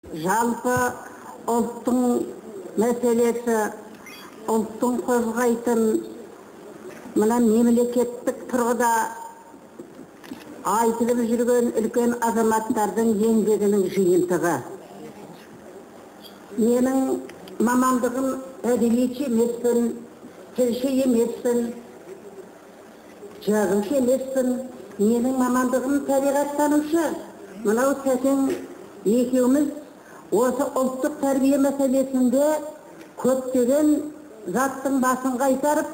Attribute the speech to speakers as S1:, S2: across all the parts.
S1: Жалпы ұлттың мәселесі, ұлттың қозғайтын мына мемлекеттік тұрғыда айтылып жүрген үлкен азаматтардың еңбегінің жиынтығы. Менің мамандығым әдебиетші емеспін, тілші емеспін, жазушы емеспін. Менің мамандығым табиғаттанушы. Мынау сәкең екеуміз осы ұлттық тәрбие мәселесінде көптеген заттың басын қайтарып,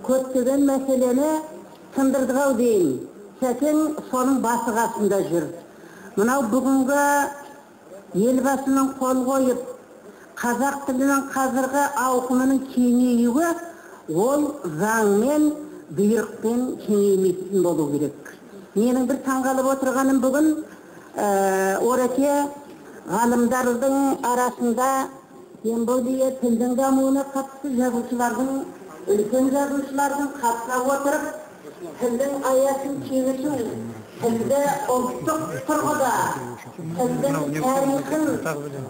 S1: көптеген мәселені сындырдық-ау деймін. Сәкең соның басы қасында жүр. Мынау бүгінгі елбасының қол қойып, қазақ тілінің қазіргі ауқымының кеңеюі ол заңмен, бұйрықпен кеңеймейтін болу керек. Менің бір таңғалып отырғаным бүгін Ораке ғалымдардың арасында Емболия тілдің дамуына қатысты жазушылардың, үлкен жазушылардың қатыса отырып, тілдің аясын кеңіту, тілді ұлттық тұрғыда, тілдің тарихын,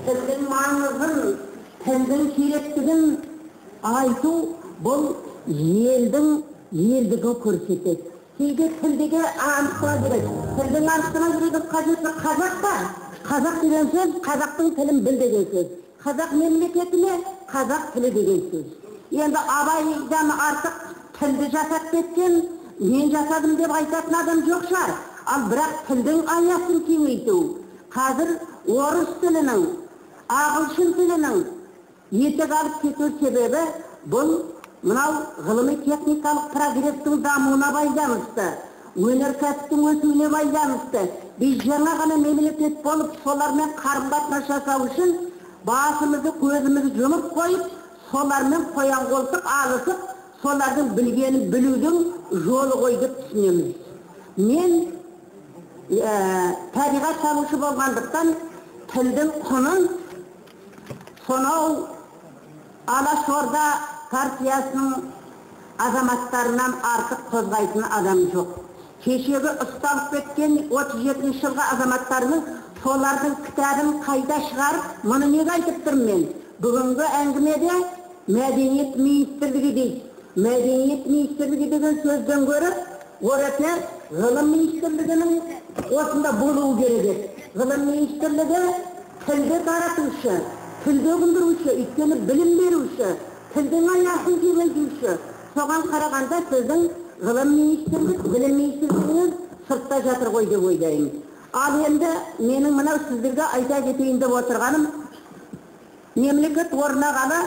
S1: тілдің маңызын, тілдің керектігін айту, бұл елдің елдігін көрсетеді. Кейде тілдегі анықтама керек. Тілдің анықтама керек қажеті қазақ па? Қазақ деген сөз, қазақтың тілін біл деген сөз. Қазақ мемлекетіне қазақ тілі деген сөз. Енді Абайдан артық тілді жасап кеткен, мен жасадым деп айтатын адам жоқ шығар. Ал бірақ тілдің аясын кеңейту. Қазір орыс тілінің, ағылшын тілінің етек алып кету себебі бұл мынау ғылыми техникалық прогрестің дамуына байланысты, өнеркәсіптің өсуіне байланысты. Біз жаңа ғана мемлекет болып, солармен қарым-қатынас жасау үшін басымызды, көзімізді жұмып қойып, солармен қоян-қолтық алысып, солардың білгенін білудің жолы ғой деп түсінеміз. Мен табиғат салушы болғандықтан тілдің құнын сонау Алашорда партиясының азаматтарынан артық қозғайтын адам жоқ. Кешегі ұсталып кеткен 37 жылғы азаматтарының солардың кітабын қайда шығарып, мұны неге айтып тұрмын мен? Бүгінгі әңгімеде мәдениет министрлігі дейді. Мәдениет министрлігі деген сөзден гөрі Ораке ғылым министрлігінің осында болуы керек. Ғылым министрлігі тілді таратушы, тілді өндіруші, өйткені білім беруші, тілдің аясын кеңейтуші. Соған қарағанда сіздің ғылым министрлігі, білім министрлігінен сыртта жатыр ғой деп ойлаймын. Ал енді менің мынау сіздерге айта кетейін деп отырғаным, мемлекет орнағалы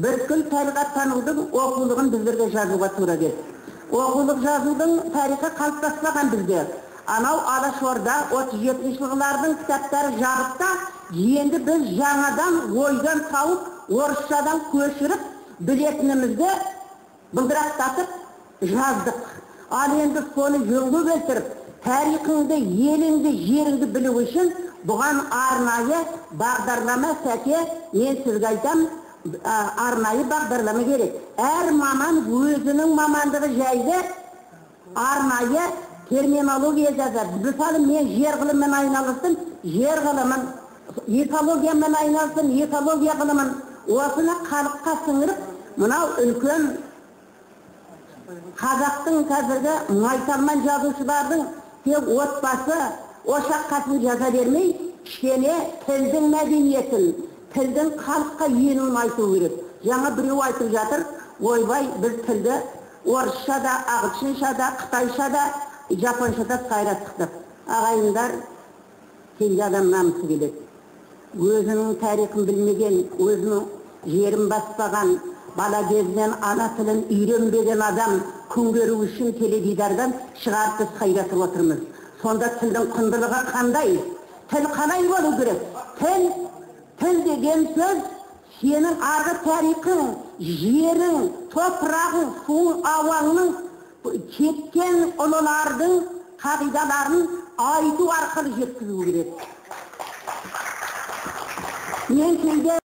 S1: бүткіл табиғаттанудың оқулығын біздерге жазуға тура келді. Оқулық жазудың тарихы қалыптаспаған бізде. Анау Алашорда 37 жылғылардың кітаптары жабықта, енді біз жаңадан ойдан тауып, орысшадан көшіріп, білетінімізді бұлдырақтатып жаздық. Ал енді соны жөнге келтіріп, тарихыңды, еліңді, жеріңді білу үшін бұған арнайы бағдарлама сәке, мен сізге айтам, арнайы бағдарлама керек. Әр маман өзінің мамандығы жайды арнайы терминология жазады. Мысалы, мен жер ғылыммен айналыстым, жер ғылымын, экологиямен айналыстым, экология ғылымын. Осыны халыққа сіңіріп, мынау үлкен қазақтың қазіргі майталман жазушылардың тек отбасы, ошақ қасын жаза бермей, кішкене тілдің мәдениетін, тілдің халыққа енуін айту керек. Жаңа біреу айтып жатыр, ойбай, біз тілді орысша да, ағылшынша да, қытайша да, жапонша да қайраттық. Ағайындар, кейде адам намысы келеді. Өзінің тарихын білмеген, өзінің жерін баспаған, бала кезінен ана тілін үйренбеген адам күн көру үшін теледидардан шығарып біз қайратып отырмыз. Сонда тілдің құндылығы қандай? Тіл қалай болу керек? Тіл деген сөз сенің арғы тарихың, жерің, топырағың, суың, ауаңның кеткен ұлылардың қағидаларын айту арқылы жеткізу керек. Мен кейде